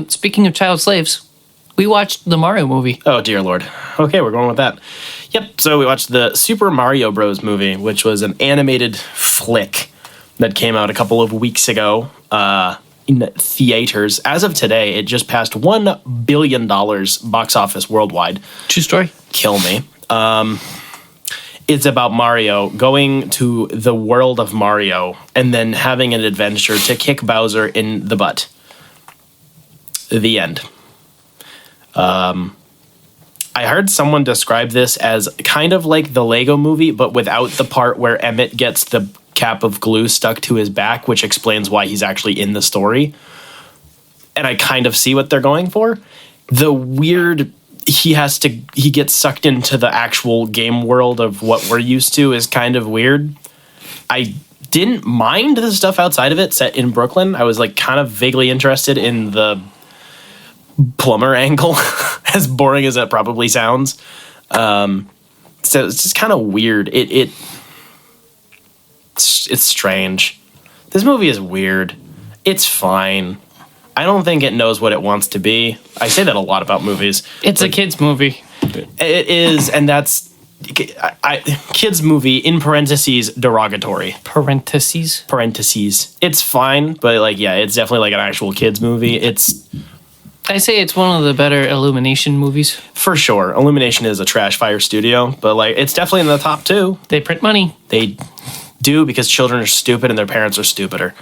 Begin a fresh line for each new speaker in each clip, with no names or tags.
Speaking of child slaves, we watched the Mario movie.
Oh, dear Lord. Okay, we're going with that. Yep, so we watched the Super Mario Bros. Movie, which was an animated flick that came out a couple of weeks ago in theaters. As of today, it just passed $1 billion box office worldwide.
True story.
Kill me. It's about Mario going to the world of Mario and then having an adventure to kick Bowser in the butt. The end. I heard someone describe this as kind of like the Lego movie, but without the part where Emmett gets the cap of glue stuck to his back, which explains why he's actually in the story. And I kind of see what they're going for. The weird, he gets sucked into the actual game world of what we're used to is kind of weird. I didn't mind the stuff outside of it set in Brooklyn. I was like kind of vaguely interested in the plumber angle, as boring as that probably sounds. So it's just kind of weird. It's strange. This movie is weird. It's fine. I don't think it knows what it wants to be. I say that a lot about movies.
It's a kid's movie.
It is, and that's kids movie in parentheses derogatory.
Parentheses.
It's fine, but like it's definitely like an actual kids movie.
I say it's one of the better Illumination movies.
For sure. Illumination is a trash fire studio, but like it's definitely in the top 2.
They print money.
They do because children are stupid and their parents are stupider.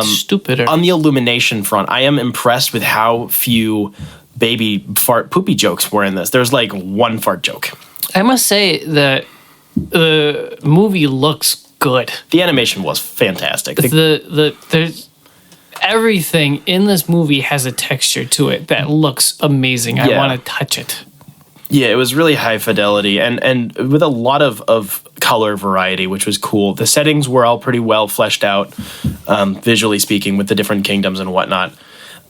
Stupider.
On the Illumination front, I am impressed with how few baby fart poopy jokes were in this. There's like one fart joke.
I must say that the movie looks good.
The animation was fantastic.
There's everything in this movie has a texture to it that looks amazing. I want to touch it.
Yeah, it was really high fidelity and with a lot of color variety, which was cool. The settings were all pretty well fleshed out, visually speaking, with the different kingdoms and whatnot.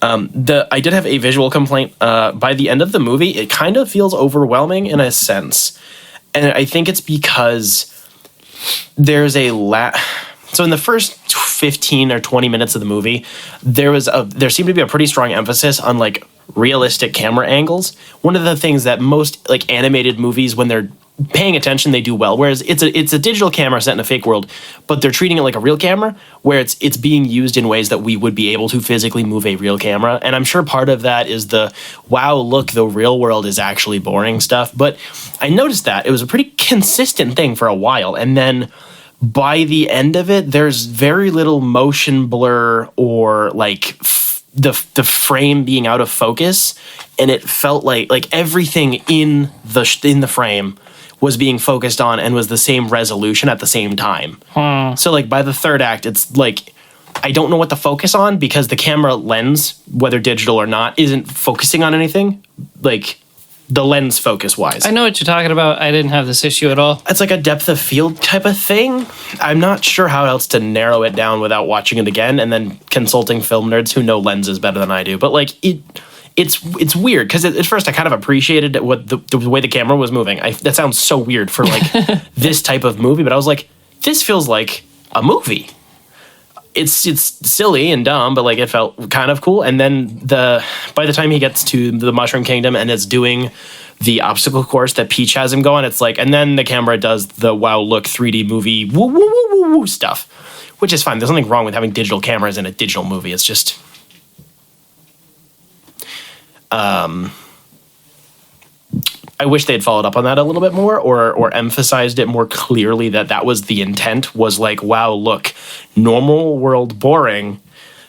I did have a visual complaint. By the end of the movie, it kind of feels overwhelming in a sense. And I think it's because there's so in the first 15 or 20 minutes of the movie, there seemed to be a pretty strong emphasis on like realistic camera angles. One of the things that most like animated movies, when they're paying attention, they do well. Whereas it's a digital camera set in a fake world, but they're treating it like a real camera, where it's being used in ways that we would be able to physically move a real camera. And I'm sure part of that is the wow, look, the real world is actually boring stuff. But I noticed that it was a pretty consistent thing for a while, and then by the end of it, there's very little motion blur or like the frame being out of focus, and it felt like everything in the frame was being focused on and was the same resolution at the same time. So like by the third act, it's like I don't know what to focus on because the camera lens, whether digital or not, isn't focusing on anything. Like the lens focus wise.
I know what you're talking about. I didn't have this issue at all.
It's like a depth of field type of thing. I'm not sure how else to narrow it down without watching it again and then consulting film nerds who know lenses better than I do. But like it's weird because at first I kind of appreciated what the way the camera was moving. That sounds so weird for like this type of movie, but I was like, this feels like a movie. It's silly and dumb, but like it felt kind of cool. And then by the time he gets to the Mushroom Kingdom and is doing the obstacle course that Peach has him go on, it's like, and then the camera does the wow look 3D movie woo woo woo woo woo stuff, which is fine. There's nothing wrong with having digital cameras in a digital movie. It's just I wish they had followed up on that a little bit more or emphasized it more clearly that was the intent, was like, wow, look, normal world boring,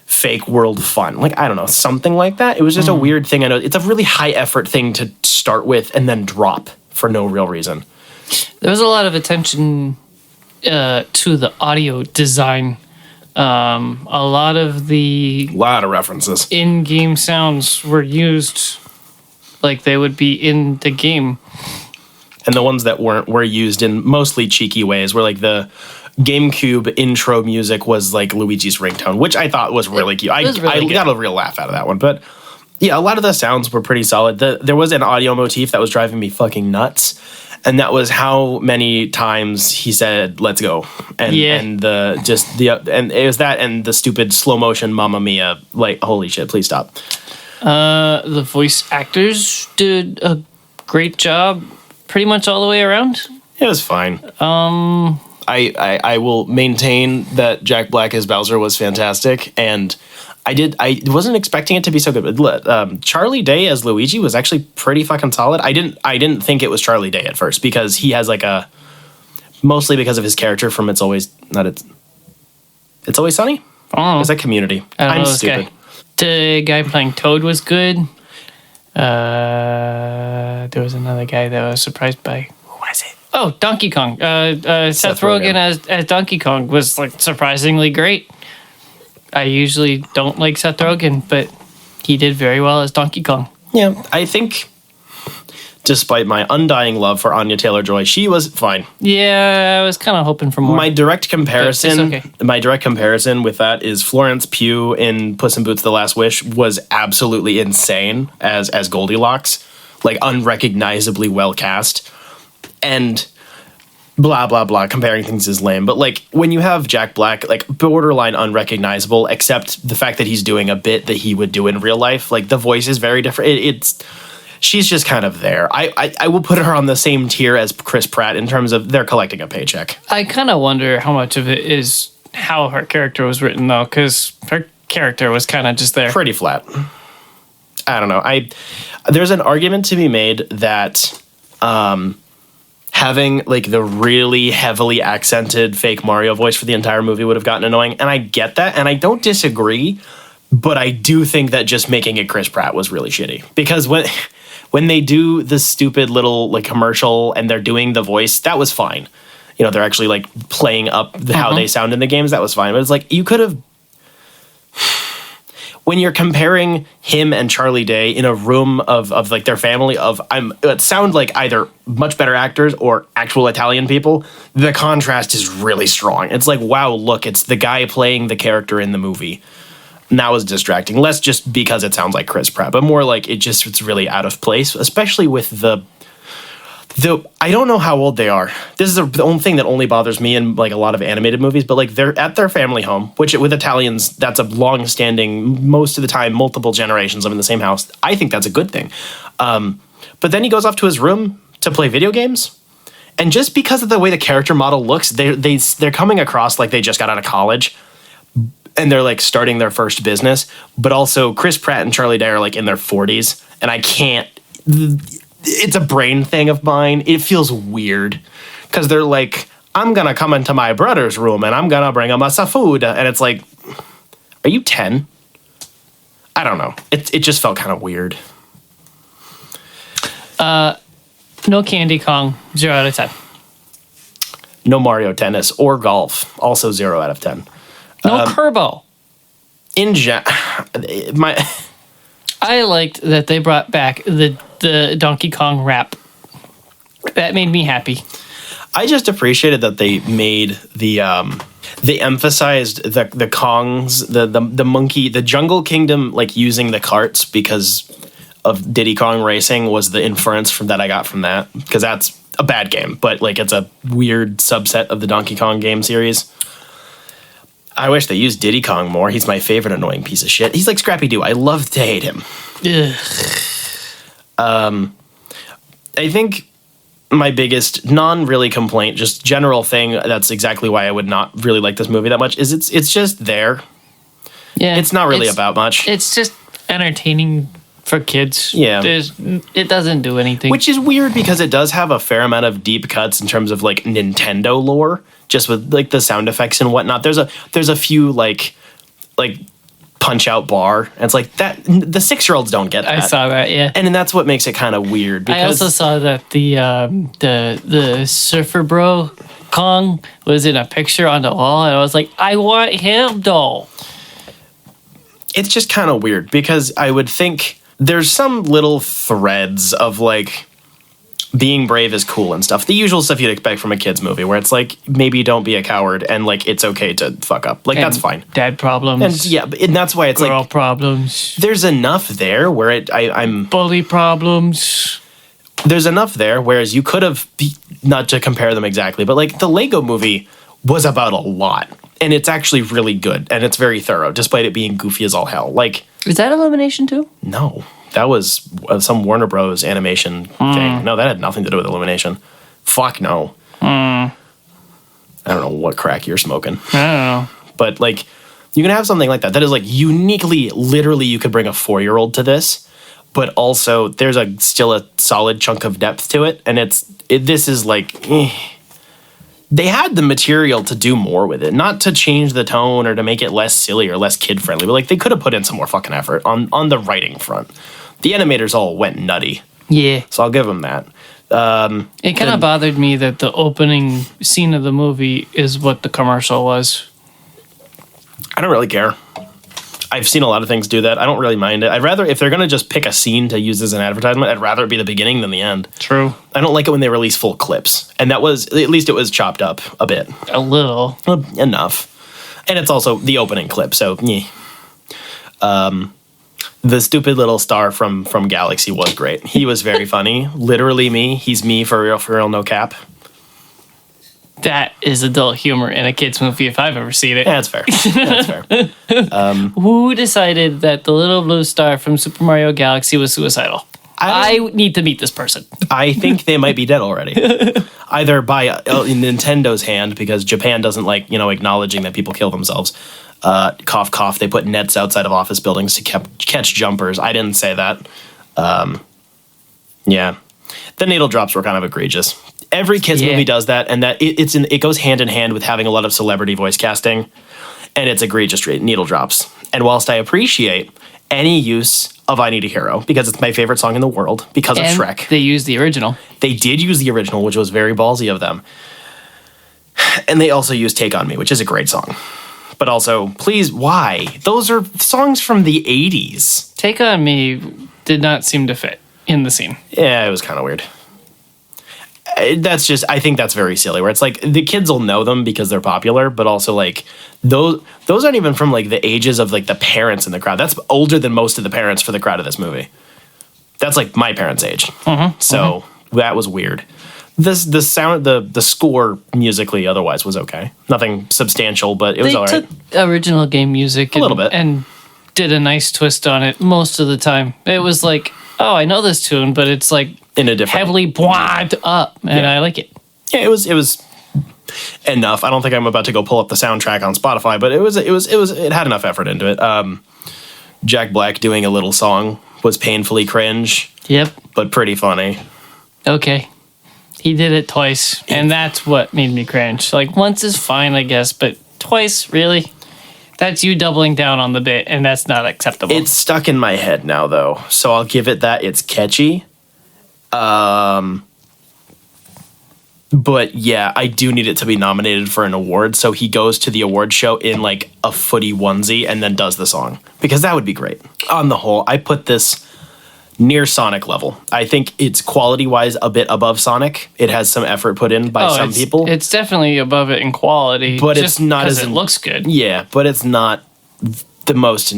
fake world fun. Like, I don't know, something like that. It was just a weird thing. I know it's a really high effort thing to start with and then drop for no real reason.
There was a lot of attention to the audio design. A lot of
references.
In-game sounds were used like they would be in the game.
And the ones that weren't were used in mostly cheeky ways, where like the GameCube intro music was like Luigi's ringtone, which I thought was really cute. I got a real laugh out of that one. But yeah, a lot of the sounds were pretty solid. There was an audio motif that was driving me fucking nuts. And that was how many times he said, "Let's go," and and and it was that and the stupid slow motion Mamma Mia. Like, holy shit! Please stop.
The voice actors did a great job, pretty much all the way around.
It was fine. I will maintain that Jack Black as Bowser was fantastic, and I wasn't expecting it to be so good. But Charlie Day as Luigi was actually pretty fucking solid. I didn't think it was Charlie Day at first because he has like mostly because of his character from It's Always Sunny.
Oh,
Is that Community? I'm stupid.
The guy playing Toad was good. There was another guy that I was surprised by. Who was it? Oh, Donkey Kong. Seth Rogen as Donkey Kong was like surprisingly great. I usually don't like Seth Rogen, but he did very well as Donkey Kong.
Yeah, I think despite my undying love for Anya Taylor-Joy, she was fine.
Yeah, I was kind of hoping for more.
My direct comparison with that is Florence Pugh in Puss in Boots: The Last Wish was absolutely insane as Goldilocks, like unrecognizably well cast. And blah, blah, blah, comparing things is lame. But, like, when you have Jack Black, like, borderline unrecognizable, except the fact that he's doing a bit that he would do in real life, like, the voice is very different. She's just kind of there. I will put her on the same tier as Chris Pratt in terms of they're collecting a paycheck.
I kind of wonder how much of it is how her character was written, though, because her character was kind of just there.
Pretty flat. I don't know. There's an argument to be made that having like the really heavily accented fake Mario voice for the entire movie would have gotten annoying. And I get that. And I don't disagree. But I do think that just making it Chris Pratt was really shitty. Because when they do the stupid little like commercial and they're doing the voice, that was fine. You know, they're actually like playing up how they sound in the games. That was fine. But it's like you could have... When you're comparing him and Charlie Day in a room of like their family it sound like either much better actors or actual Italian people, the contrast is really strong. It's like, wow, look, it's the guy playing the character in the movie. And that was distracting. Less just because it sounds like Chris Pratt, but more like it's really out of place, especially with the I don't know how old they are. This is the only thing that only bothers me in like a lot of animated movies, but like they're at their family home, which with Italians, that's a long-standing, most of the time, multiple generations live in the same house. I think that's a good thing. But then he goes off to his room to play video games. And just because of the way the character model looks, they're coming across like they just got out of college and they're like starting their first business. But also Chris Pratt and Charlie Day are like in their 40s. And I can't... It's a brain thing of mine. It feels weird because they're like, I'm going to come into my brother's room and I'm going to bring him some food. And it's like, are you 10? I don't know. It just felt kind of weird.
No Candy Kong, 0 out of 10.
No Mario Tennis or golf, also 0 out of 10.
No Kerbo. I liked that they brought back the Donkey Kong rap. That made me happy.
I just appreciated that they made they emphasized the Kongs, the monkey, the Jungle Kingdom, like using the carts because of Diddy Kong Racing was the inference from that I got from that, because that's a bad game, but like it's a weird subset of the Donkey Kong game series. I wish they used Diddy Kong more. He's my favorite annoying piece of shit. He's like Scrappy-Doo. I love to hate him. I think my biggest non-really complaint, just general thing, that's exactly why I would not really like this movie that much, is it's just there.
Yeah.
It's not really about much.
It's just entertaining for kids.
Yeah.
It doesn't do anything.
Which is weird because it does have a fair amount of deep cuts in terms of like Nintendo lore, just with like the sound effects and whatnot. There's a few like punch out bar, and it's like that the 6-year-olds don't get that.
I saw that, yeah.
And that's what makes it kind of weird. Because
I also saw that the Surfer Bro Kong was in a picture on the wall, and I was like, I want him though.
It's just kind of weird because I would think there's some little threads of like being brave is cool and stuff. The usual stuff you'd expect from a kid's movie where it's like, maybe don't be a coward and like it's okay to fuck up. Like, and that's fine.
Dad problems.
And that's why it's
girl
like
problems.
There's enough there where I'm
bully problems.
there's enough there, whereas you could have, not to compare them exactly, but like the Lego movie was about a lot. And it's actually really good. And it's very thorough, despite it being goofy as all hell. Like,
Is that Illumination too?
no, that was some Warner Bros. Animation thing. No, that had nothing to do with Illumination. Fuck no. I don't know what crack you're smoking.
I don't know.
But like, you can have something like that is like uniquely, literally, you could bring a 4-year-old to this, but also there's still a solid chunk of depth to it, and this is like, they had the material to do more with it, not to change the tone or to make it less silly or less kid friendly, but like they could have put in some more fucking effort on the writing front. The animators all went nutty,
Yeah.
so I'll give them that.
It kind of bothered me that the opening scene of the movie is what the commercial was.
I don't really care. I've seen a lot of things do that. I don't really mind it. I'd rather, if they're going to just pick a scene to use as an advertisement, I'd rather it be the beginning than the end.
True.
I don't like it when they release full clips. And that was, at least it was chopped up a bit.
A little.
Enough. And it's also the opening clip, so, yeah. The stupid little star from Galaxy was great. He was very funny. Literally me. He's me for real, no cap.
That is adult humor in a kid's movie if I've ever seen it.
Yeah, that's fair. That's fair.
Who decided that the little blue star from Super Mario Galaxy was suicidal? I need to meet this person.
I think they might be dead already. Either by Nintendo's hand, because Japan doesn't like, acknowledging that people kill themselves. Cough, cough. They put nets outside of office buildings to catch jumpers. I didn't say that. Yeah. The needle drops were kind of egregious. Every kids movie does that, and that it goes hand in hand with having a lot of celebrity voice casting, and it's egregious needle drops. And whilst I appreciate any use of "I Need a Hero" because it's my favorite song in the world because of Shrek,
they used the original.
They did use the original, which was very ballsy of them, and they also used "Take on Me," which is a great song. But also, please, why? Those are songs from the '80s.
"Take on Me" did not seem to fit in the scene.
Yeah, it was kind of weird. I think that's very silly, where it's like the kids will know them because they're popular, but also like those aren't even from like the ages of like the parents in the crowd. That's older than most of the parents for the crowd of this movie. That's like my parents' age. So that was weird. The sound, the score musically otherwise was okay. Nothing substantial, but it was all right.
They took original game music
a little bit
and did a nice twist on it most of the time. It was like, oh, I know this tune, but it's like
in a different
heavily bwad up, and I like it.
Yeah, it was enough. I don't think I'm about to go pull up the soundtrack on Spotify, but it had enough effort into it. Jack Black doing a little song was painfully cringe.
Yep.
But pretty funny.
Okay. He did it twice, and that's what made me cringe. Like, once is fine, I guess, but twice, really? That's you doubling down on the bit, and that's not acceptable.
It's stuck in my head now, though, so I'll give it that. It's catchy. But yeah, I do need it to be nominated for an award, so he goes to the award show in like a footy onesie and then does the song, because that would be great. On the whole, I put this near Sonic level. I think it's quality-wise a bit above Sonic. It has some effort put in by some people.
It's definitely above it in quality,
but it's not as
it looks good.
Yeah, but it's not the most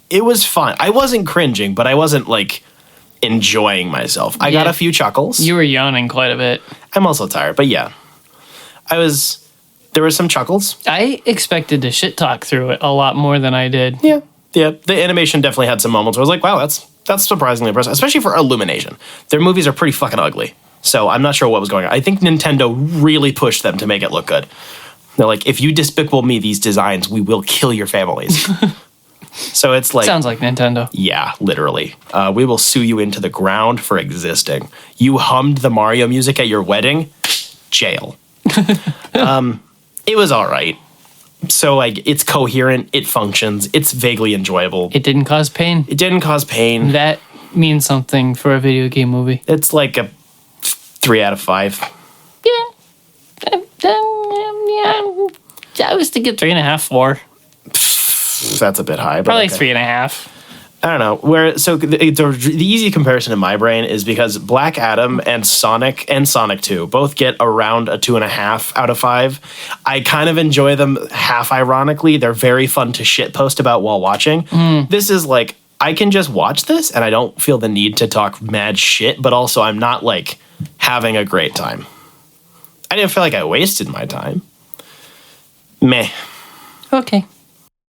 it was fun. I wasn't cringing, but I wasn't like enjoying myself. I got a few chuckles.
You were yawning quite a bit.
I'm also tired, but yeah. There were some chuckles.
I expected to shit talk through it a lot more than I did.
Yeah. The animation definitely had some moments where I was like, wow, that's surprisingly impressive, especially for Illumination. Their movies are pretty fucking ugly. So I'm not sure what was going on. I think Nintendo really pushed them to make it look good. They're like, if you despicable me these designs, we will kill your families. So it's like...
Sounds like Nintendo.
Yeah, literally. We will sue you into the ground for existing. You hummed the Mario music at your wedding? Jail. It was all right. So like, it's coherent, it functions, it's vaguely enjoyable.
It didn't cause pain.
It didn't cause pain.
That means something for a video game movie.
It's like a 3 out of 5.
Yeah. I was thinking 3.5, 4.
That's a bit high. But
probably
okay.
3.5.
I don't know. The easy comparison in my brain is because Black Adam and Sonic 2 both get around a 2.5 out of 5. I kind of enjoy them half ironically. They're very fun to shitpost about while watching. This is like, I can just watch this and I don't feel the need to talk mad shit, but also I'm not like having a great time. I didn't feel like I wasted my time. Meh.
Okay.